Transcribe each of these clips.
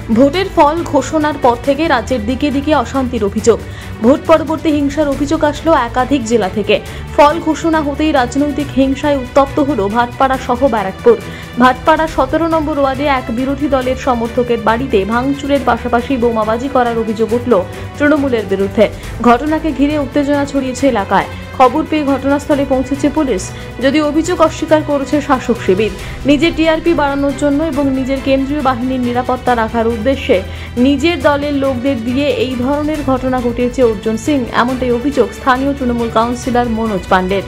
ভোটের ফল ঘোষণার পর থেকে রাজ্যের দিকে দিকে অশান্তির অভিযোগ। ভোট পরবর্তী হিংসার অভিযোগ আসলো একাধিক জেলা থেকে। ফল ঘোষণা হতেই রাজনৈতিক হিংসায় উত্তপ্ত হলো ভাটপাড়া সহ ব্যারাকপুর। ভাটপাড়া 17 নম্বর ওয়ার্ডে এক বিরোধী দলের সমর্থকের বাড়িতে ভাঙচুরের পাশাপাশি বোমাবাজি করার অভিযোগ উঠল তৃণমূলের বিরুদ্ধে। ঘটনাকে ঘিরে উত্তেজনা ছড়িয়েছে এলাকায়। খবর পেয়ে ঘটনাস্থলে পৌঁছেছে পুলিশ। যদি অভিযোগ অস্বীকার করেছে শাসক শিবির। নিজের টিআরপি বাড়ানোর জন্য এবং নিজের কেন্দ্রীয় বাহিনীর নিরাপত্তা রাখার উদ্দেশ্যে নিজের দলের লোকদের দিয়ে এই ধরনের ঘটনা ঘটিয়েছে অর্জুন সিং, এমনটাই অভিযোগ স্থানীয় তৃণমূল কাউন্সিলর मनोज पांडे।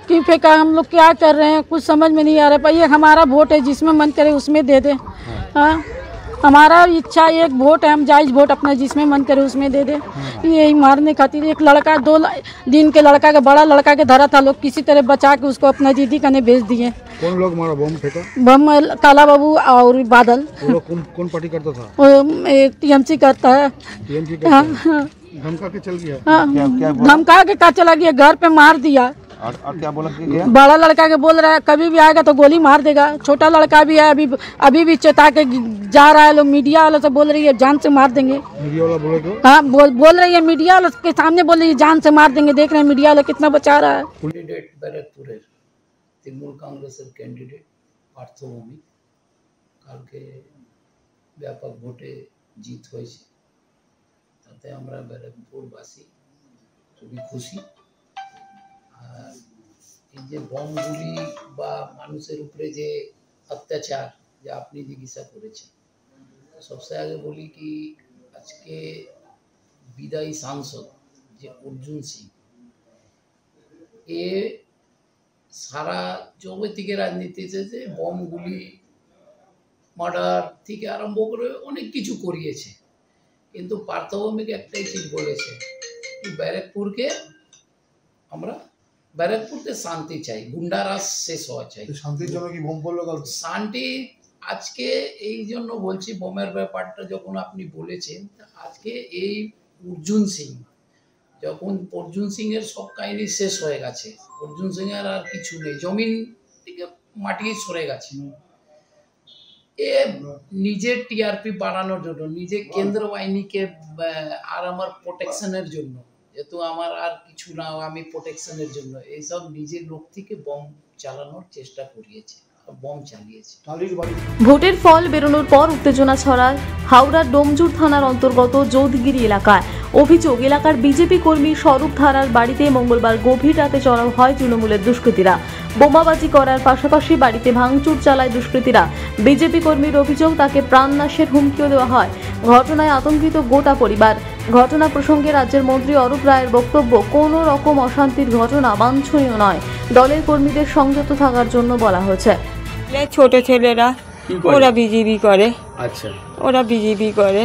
क्यों फेंका? हम लोग क्या कर रहे हैं कुछ समझ में नहीं आ रहा है। ये हमारा वोट है, जिसमें मन करे उसमें दे दे। हाँ, हमारा इच्छा एक वोट है, हम जायज़ वोट अपना जिसमें मन करे उसमें दे दे। यही मारने खातिर एक लड़का 2 दिन के लड़का के बड़ा लड़का के धरा था, लोग किसी तरह बचा के उसको अपना दीदी कने भेज दिए। कौन लोग मारा बम फेंका? बम काला बाबू और बादल। वो लोग कौन पार्टी करता था? वो टीएमसी करता है। टीएमसी धमका के चल गया? धमका के का चला गया, घर पे मार दिया। और क्या बोला गया? बड़ा लड़का के बोल रहा है कभी भी आएगा तो गोली मार देगा। छोटा लड़का भी है, अभी भी चेता के जा रहा है। लोग मीडिया वालों से बोल रही है जान से मार देंगे। मीडिया वाला बोले तो? हाँ, बोल रही है मीडिया वालों के सामने बोल रही है जान से मार देंगे। देख रहे हैं मीडिया वाला कितना बचा रहा है। कैंडिडेट बैरकपुरेर तृणमूल कांग्रेसের कैंडिडेट পার্থ ভৌমিক কালকে ব্যাপক ভোটে জিত হয়েছে, তাতে আমরা ব্যারাকপুরবাসী খুবই খুশি। আর এই যে বমগুলি বা মানুষের উপরে যে অত্যাচার যা আপনি জিজ্ঞাসা করেছেন, সবচেয়ে আগে বলি কি আজকে বিদায়ী সাংসদ যে অর্জুন সিং, এ সারা জগতিকে রাজনীতিতে যে বমগুলি মার্ডার থেকে আরম্ভ করে অনেক কিছু করিয়েছে, কিন্তু পার্থ ভৌমিক একটাই ঠিক বলেছে কি ব্যারাকপুরকে আমরা ব্যারাকপুরতে শান্তি চাই, গুন্ডারাজ শেষ হওয়া চাই। শান্তির জন্য কি বোম পড়লো? শান্তি আজকে এই জন্য বলছি, বোমের ব্যাপারটা যখন আপনি বলেছেন, আজকে এই অর্জুন সিং যখন অর্জুন সিং এর সব কাহিনী শেষ হয়ে গেছে, অর্জুন সিং এর আর কিছু নেই, জমিন থেকে মাটি সরে গেছে। এ নিজের টিআরপি বাড়ানোর জন্য, নিজের কেন্দ্র বাহিনীকে আর আমার প্রোটেকশনের জন্য, যেহেতু আমার আর কিছু না, আমি প্রোটেকশনের জন্য এইসব নিজের লোক থেকে বম চালানোর চেষ্টা করিয়েছে, বম চালিয়েছে। ভোটের ফল বেরোনোর পর উত্তেজনা ছড়ায় হাওড়ার ডোমজুর থানার অন্তর্গত যোধগিরি এলাকায়। অভিযোগ, এলাকার বিজেপি কর্মী স্বরূপ ধারার বাড়িতে মঙ্গলবার গভীর রাতে চড়াও হয় তৃণমূলের দুষ্কৃতীরা। বোমাবাজি করার পাশাপাশি বাড়িতে ভাঙচুর চালায় দুষ্কৃতীরা। বিজেপি কর্মীর অভিযোগ, তাকে প্রাণনাশের হুমকিও দেওয়া হয়। ঘটনায় আতঙ্কিত গোটা পরিবার। ঘটনা প্রসঙ্গে রাজ্যের মন্ত্রী অরূপ রায়ের বক্তব্য, কোনো রকম অশান্তির ঘটনা বাঞ্ছনীয় নয়, দলের কর্মীদের সংযত থাকার জন্য বলা হয়েছে। ছোট ছেলেরা ওরা বিজেপি করে, আচ্ছা ওরা বিজেপি করে,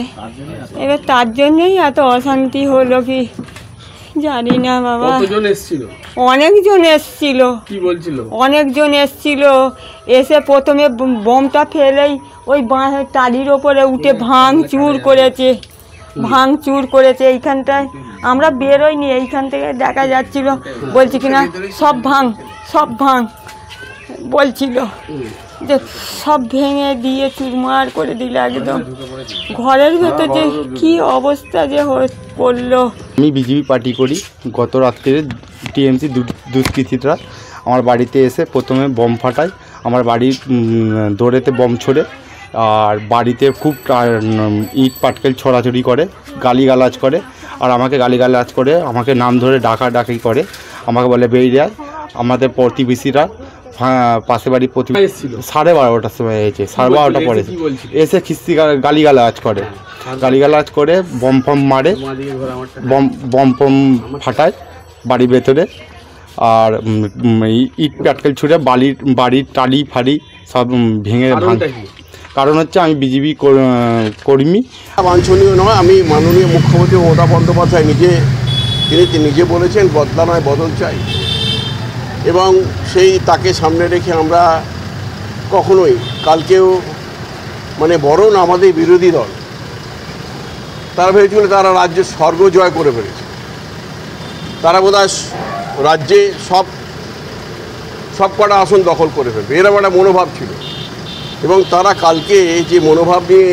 এবার তার জন্যই এত অশান্তি হলো কি জানি না বাবা। কতজন এসেছিল? অনেকজন এসেছিল। কি বলছিল? অনেকজন এসেছিল, এসে প্রথমে বোমটা ফেলেই ওই বাঁশের টালির ওপরে উঠে ভাঙচুর করেছে। এইখানটায় আমরা বেরোইনি, এইখান থেকে দেখা যাচ্ছিল, বলছি কিনা সব ভাঙ বলছিল, যে সব ভেঙে দিয়ে চুরমার করে দিল একদম। ঘরের ভেতর যে কি অবস্থা যে পড়লো। আমি বিজেপি পার্টি করি। গত রাত্রে টিএমসি দুষ্কৃতীরা আমার বাড়িতে এসে প্রথমে বম ফাটায়, আমার বাড়ির দৌড়েতে বম ছোড়ে, আর বাড়িতে খুব ইট পাটকেল ছড়াছড়ি করে, গালিগালাজ করে, আর আমাকে গালিগালাজ করে, আমাকে নাম ধরে ডাকাডাকি করে, আমাকে বলে বেরিয়ে। আমাদের প্রতিবেশীরা পাশে বাড়ি 12:30টার সময় এসেছে, 12:30টা পরে এসে খিস্তি গালিগালাজ করে বম ফম মারে, বম ফাটায় বাড়ির ভেতরে, আর ইট পাটকেল ছুঁড়ে বাড়ির টালি ফাড়ি সব ভেঙে। কারণ হচ্ছে আমি বিজেপি কর্মী। বাঞ্ছনীয় নয়। আমি মাননীয় মুখ্যমন্ত্রী মমতা বন্দ্যোপাধ্যায় তিনি নিজে বলেছেন বদলা নয় বদল চাই, এবং তাকে সামনে রেখে আমরা কখনোই কালকেও বরং আমাদের বিরোধী দল তারা ভেবেছিল তারা রাজ্যে স্বর্গ জয় করে ফেলেছে, তারা বোধহয় রাজ্যে সব কটা আসন দখল করে ফেলবে, এরকম একটা মনোভাব ছিল। এবং তারা কালকে যে মনোভাব নিয়ে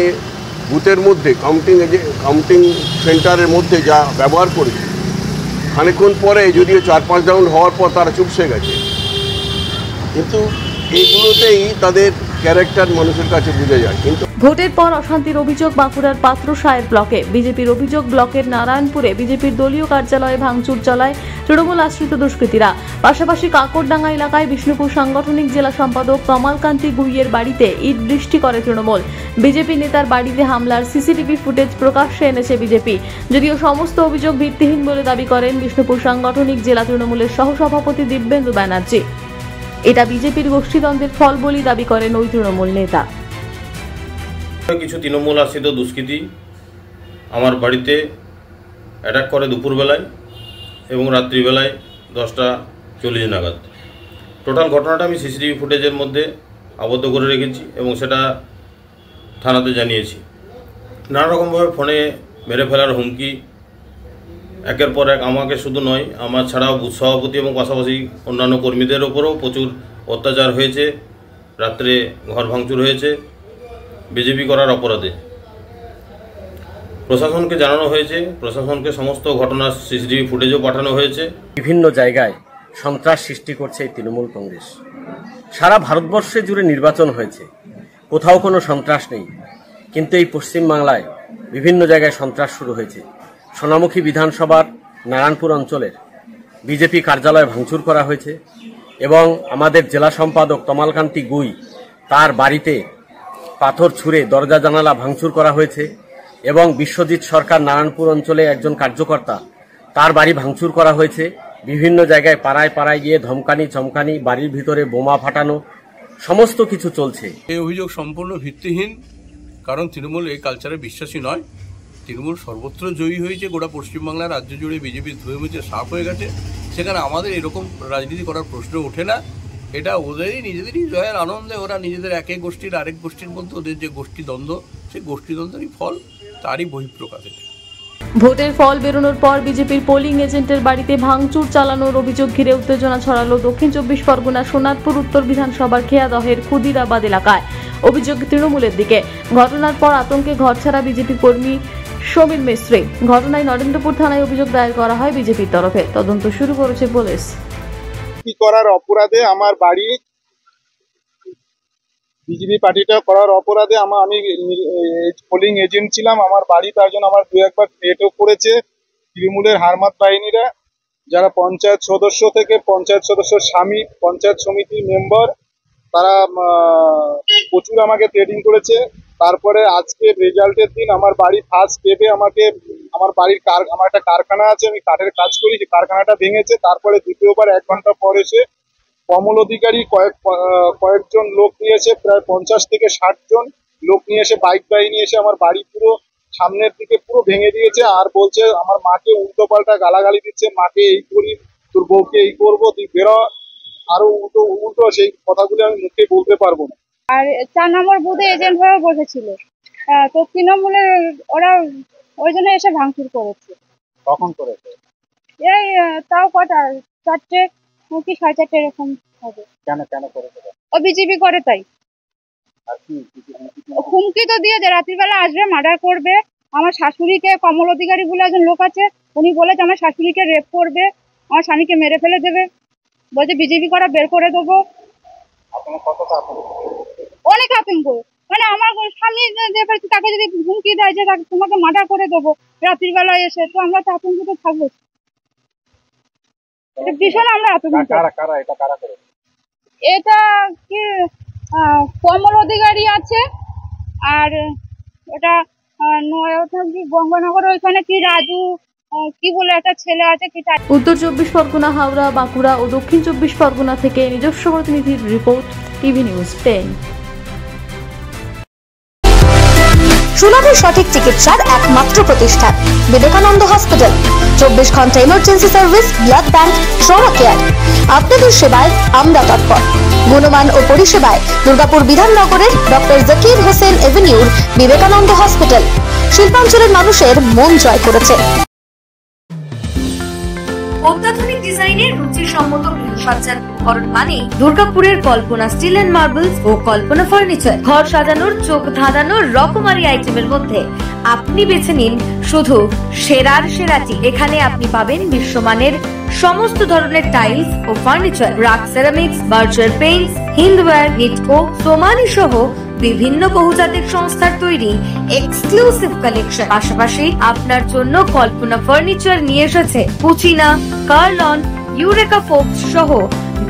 বুথের মধ্যে কাউন্টিং সেন্টারের মধ্যে যা ব্যবহার করেছে, খানিকক্ষণ পরে যদিও 4-5 রাউন্ড হওয়ার পর তারা চুপসে গেছে, কিন্তু এইগুলোতেই তাদের ক্যারেক্টার মানুষের কাছে বুঝে যায়। কিন্তু ভোটের পর অশান্তির অভিযোগ বাঁকুড়ার পাত্রসাহের ব্লকে। বিজেপির অভিযোগ, ব্লকের নারায়ণপুরে বিজেপির দলীয় কার্যালয়ে ভাঙচুর চালায় তৃণমূল আশ্রিত দুষ্কৃতীরা। পাশাপাশি কাকরডাঙ্গা এলাকায় বিষ্ণুপুর সাংগঠনিক জেলা সম্পাদক কমলকান্তি গুইয়ের বাড়িতে ইট বৃষ্টি করে তৃণমূল। বিজেপি নেতার বাড়িতে হামলার সিসিটিভি ফুটেজ প্রকাশ্যে এনেছে বিজেপি। যদিও সমস্ত অভিযোগ ভিত্তিহীন বলে দাবি করেন বিষ্ণুপুর সাংগঠনিক জেলা তৃণমূলের সহসভাপতি দিব্যেন্দু ব্যানার্জি। এটা বিজেপির গোষ্ঠীদ্বন্দ্বের ফল বলেই দাবি করেন ওই তৃণমূল নেতা। কিছু তৃণমূল আশ্রিত দুষ্কৃতী আমার বাড়িতে অ্যাটাক করে দুপুরবেলায় এবং রাত্রিবেলায় 10:40 নাগাদ। টোটাল ঘটনাটা আমি সিসিটিভি ফুটেজের মধ্যে আবদ্ধ করে রেখেছি এবং সেটা থানাতে জানিয়েছি। নানা রকমভাবে ফোনে মেরে ফেলার হুমকি একের পর এক, আমাকে শুধু নয়, আমার ছাড়াও বুথ সভাপতি এবং পাশাপাশি অন্যান্য কর্মীদের ওপরেও প্রচুর অত্যাচার হয়েছে। রাত্রে ঘর ভাঙচুর হয়েছে বিজেপি করার অপরাধে। প্রশাসনকে জানানো হয়েছে, প্রশাসনকে সমস্ত ঘটনার সিসিটিভি ফুটেজও পাঠানো হয়েছে। বিভিন্ন জায়গায় সন্ত্রাস সৃষ্টি করছে এই তৃণমূল কংগ্রেস। সারা ভারতবর্ষে জুড়ে নির্বাচন হয়েছে, কোথাও কোনো সন্ত্রাস নেই, কিন্তু এই পশ্চিমবাংলায় বিভিন্ন জায়গায় সন্ত্রাস শুরু হয়েছে। সোনামুখী বিধানসভার নারায়ণপুর অঞ্চলের বিজেপি কার্যালয় ভাঙচুর করা হয়েছে এবং আমাদের জেলা সম্পাদক কমলকান্তি গুই তার বাড়িতে পাথর ছুঁড়ে দরজা জানালা ভাঙচুর করা হয়েছে এবং বিশ্বজিৎ সরকার নারায়ণপুর অঞ্চলে একজন কার্যকর্তা, তার বাড়ি ভাঙচুর করা হয়েছে। বিভিন্ন জায়গায় পাড়ায় পাড়ায় গিয়ে ধমকানি চমকানি, বাড়ির ভিতরে বোমা ফাটানো, সমস্ত কিছু চলছে। এই অভিযোগ সম্পূর্ণ ভিত্তিহীন, কারণ তৃণমূল এই কালচারে বিশ্বাসী নয়। তৃণমূল সর্বত্র জয়ী হয়েছে, গোটা পশ্চিমবাংলার রাজ্য জুড়ে বিজেপির ধুয়ে মুছে সাফ হয়ে গেছে। সেখানে আমাদের এরকম রাজনীতি করার প্রশ্ন ওঠে না। এটা ওদেরই নিজেদেরই জয়ের আনন্দে ওরা নিজেদের এক গোষ্ঠীর আরেক গোষ্ঠীর মধ্যে ওদের যে গোষ্ঠীদ্বন্দ্ব, সেই গোষ্ঠীদ্বন্দ্বেরই ফল, তারই বহিঃপ্রকাশ। ভোটের ফল বেরোনোর পর বিজেপির পোলিং এজেন্টের বাড়িতে ভাঙচুর চালানোর অভিযোগ ঘিরে উত্তেজনা ছড়ালো দক্ষিণ 24 পরগনা সোনারপুর উত্তর বিধানসভার খেয়াদহের খুদিরাবাদ এলাকায়। অভিযোগ তৃণমূলের দিকে। ঘটনার পর আতঙ্কে ঘরছাড়া বিজেপি কর্মী সমীর মিস্ত্রি। ঘটনায় নরেন্দ্রপুর থানায় অভিযোগ দায়ের করা হয় বিজেপির তরফে। তদন্ত শুরু করেছে পুলিশ। কি করার অপরাধে আমার বাড়ি বিজেপি পার্টিটা করার অপরাধে আমি পোলিং এজেন্ট ছিলাম। আমার বাড়ি তার জন্য আমার 2-1 বার রেটও করেছে তৃণমূলের হারমাত বাহিনীরা, যারা পঞ্চায়েত সদস্য থেকে পঞ্চায়েত সদস্যর স্বামী, পঞ্চায়েত সমিতির মেম্বার, তারা প্রচুর আমাকে ট্রেডিং করেছে। তারপরে আজকে রেজাল্টের দিন আমার বাড়ি ফার্স্ট স্টেপে আমাকে আমার বাড়ির আমার একটা কারখানা আছে, আমি কাঠের কাজ করি, যে কারখানাটা ভেঙেছে। তারপরে দ্বিতীয়বার 1 ঘন্টা পর এসে কমল অধিকারী কয়েকজন লোক নিয়ে এসে, প্রায় 50 থেকে 60 জন লোক নিয়ে এসে, বাইক বাহিনী এসে আমার বাড়ি পুরো সামনের দিকে পুরো ভেঙে দিয়েছে। আর বলছে আমার মাকে উল্টো পাল্টা গালাগালি দিচ্ছে, মাকে এই করি, তোর বউকে এই করবো, তুই বেরো, আরো উল্টো সেই কথাগুলো আমি মুখে বলতে পারবো না। আর 4 নম্বর বুথে এজেন্ট হয়ে বসেছিল, তো তৃণমূলের ওরা ওই জন্য এসে ভাঙচুর করেছে। কখন করেছে? এই তাও কটা 4টে কি 4:30 এরকম হবে। কেন করেছে? ও বিজেপি করে তাই। আর কি হুমকি তো দিয়েছে, রাত্রিবেলা আসবে, মার্ডার করবে। আমার শাশুড়িকে, কমল অধিকারী বলে একজন লোক আছে, উনি বলেছে আমার শাশুড়িকে রেপ করবে, আমার স্বামীকে মেরে ফেলে দেবে, বলছে বিজেপি করা বের করে দেবো। অনেক আতঙ্ক, মানে আমার স্বামী তাকে যদি হুমকি দেয় যে তোমাকে মার্ডার করে দেবো রাত্রির বেলায় এসে, তো আমরা তো আতঙ্কিত থাকবো। ভীষণ আমরা আতঙ্কিত। এটা কি কমল অধিকারী আছে, আর ওটা গঙ্গানগর ওইখানে কি রাজু কি বলে একটা ছেলে আছে। কি উত্তর 24 পরগনা, হাওড়া, বাঁকুড়া ও দক্ষিণ 24 পরগনা থেকে নিজস্ব প্রতিনিধির রিপোর্ট, টিভি নিউজ 10। সুলভের সঠিক চিকিৎসার একমাত্র প্রতিষ্ঠান বিবেকানন্দ হসপিটাল। 24 ঘন্টা emergency service, blood bank, trauma care. আপনাদের সেবায় আমরা তৎপর। গুণমান ও পরিষেবায় দুর্গাপুর বিধাননগরের ডক্টর জাকির হোসেন এভিনিউর বিবেকানন্দ হসপিটাল শিল্পাঞ্চলের মানুষের মন জয় করেছে। অত্যাধুনিক ডিজাইনের রুচিসম্মত গৃহসজ্জার উপকরণ মানে দুর্গাপুরের কল্পনা স্টিল এন্ড মার্বেলস ও কল্পনা ফার্নিচার। ঘর সাজানোর চোখ ধাঁধানোর রকমারি আইটেমের মধ্যে আপনি বেছে নিন শুধু সেরার সেরাটি। এখানে আপনি পাবেন বিশ্বমানের সমস্ত ধরনের টাইলস ও furniture, RAK ceramics, Berger paints, Hindware, Nitco, Somany সহ বিভিন্ন বহুজাতিক সংস্থার তৈরি এক্সক্লুসিভ কালেকশন। পাশাপাশি আপনার জন্য কল্পনা ফার্নিচার নিয়ে এসেছে কুচিনা, কার্লন, ইউরেকা ফোকস সহ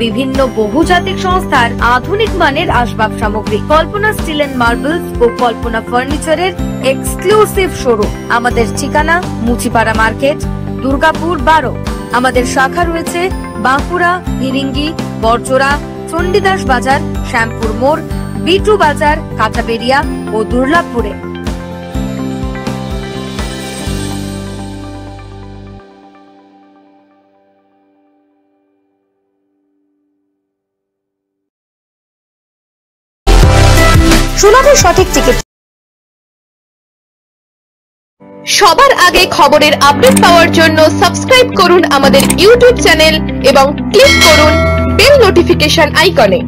বিভিন্ন বহুজাতিক সংস্থার আধুনিক মানের আসবাব সামগ্রী। কল্পনা স্টিল এন্ড মার্বেলস ও কল্পনা ফার্নিচারের এক্সক্লুসিভ শোরুম। আমাদের ঠিকানা মুচিপাড়া মার্কেট, দুর্গাপুর 12। আমাদের শাখা রয়েছে বাঁকুড়া, ভিরিঙ্গি, বরজোড়া, চণ্ডীদাস বাজার, শ্যামপুর মোড়, বিটু বাজার, কাঁটাবেড়িয়া ও দুর্লাভপুরে। সুলভে সঠিক টিকিট। সবার আগে খবরের আপডেট পাওয়ার জন্য সাবস্ক্রাইব করুন আমাদের ইউটিউব চ্যানেল এবং ক্লিক করুন বেল নোটিফিকেশন আইকনে।